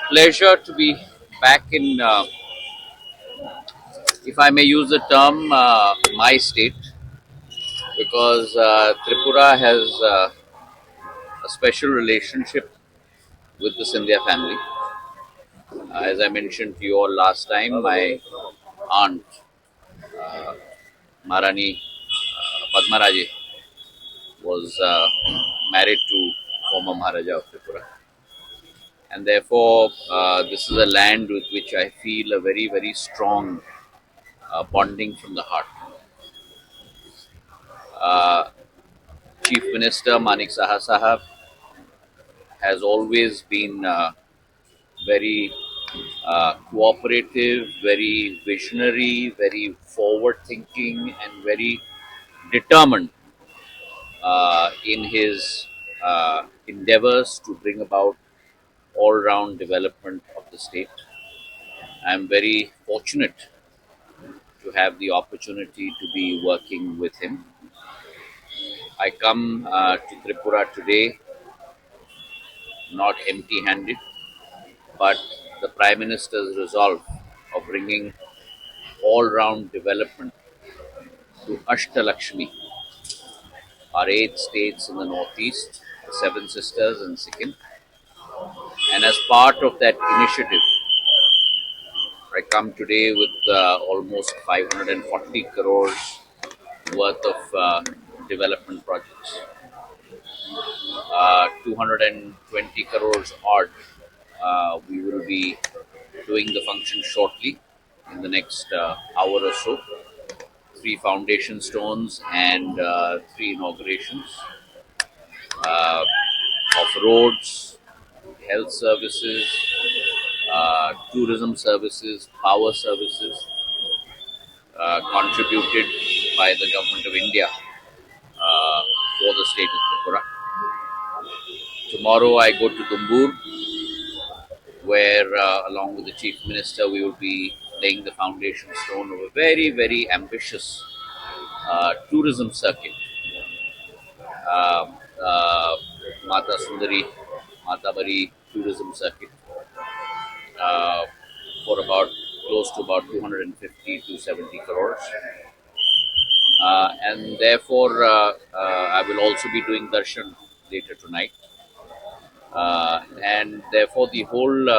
Pleasure to be back in, if I may use the term, my state, because Tripura has a special relationship with the Scindia family. As I mentioned to you all last time, my aunt, Marani Padmaraje, was married to former Maharaja of Tripura. And therefore, this is a land with which I feel a very, very strong bonding from the heart. Uh, Chief Minister Manik Saha Sahab has always been very cooperative, very visionary, very forward thinking, and very determined in his endeavors to bring about all round development of the state. I am very fortunate to have the opportunity to be working with him. I come to Tripura today not empty handed, but the Prime Minister's resolve of bringing all round development to Ashtalakshmi, our 8 states in the northeast, the Seven Sisters and Sikkim. And as part of that initiative, I come today with almost 540 crores worth of development projects. 220 crores odd. We will be doing the function shortly in the next hour or so. 3 foundation stones and 3 inaugurations of roads, health services, tourism services, power services, contributed by the Government of India for the state of Tripura. Tomorrow I go to Dumbur, where along with the Chief Minister we will be laying the foundation stone of a very, very ambitious tourism circuit. Mata Sundari, Mata Bari tourism circuit for about close to about 250 to 70 crores. And therefore, I will also be doing darshan later tonight. And therefore, the whole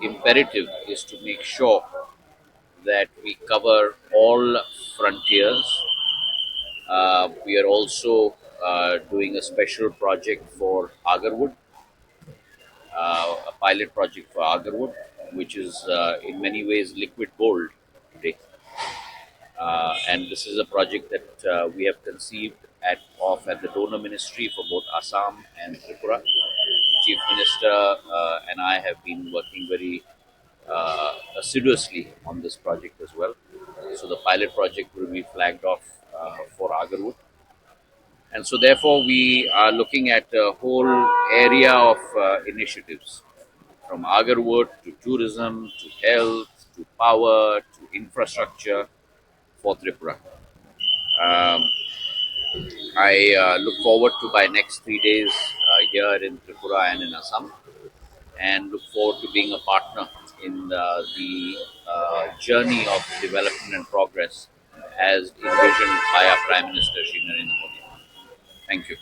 imperative is to make sure that we cover all frontiers. We are also doing a special project for Agarwood, a pilot project for Agarwood, which is in many ways liquid gold today. And this is a project that we have conceived at the DoNER Ministry for both Assam and Tripura. Chief Minister and I have been working very assiduously on this project as well. So the pilot project will be flagged off for Agarwood. And so therefore we are looking at a whole area of initiatives, from Agarwood to tourism, to health, to power, to infrastructure for Tripura. I look forward to my next 3 days here in Tripura and in Assam, and look forward to being a partner in the journey of development and progress as envisioned by our Prime Minister Shri Narendra Modi. Thank you.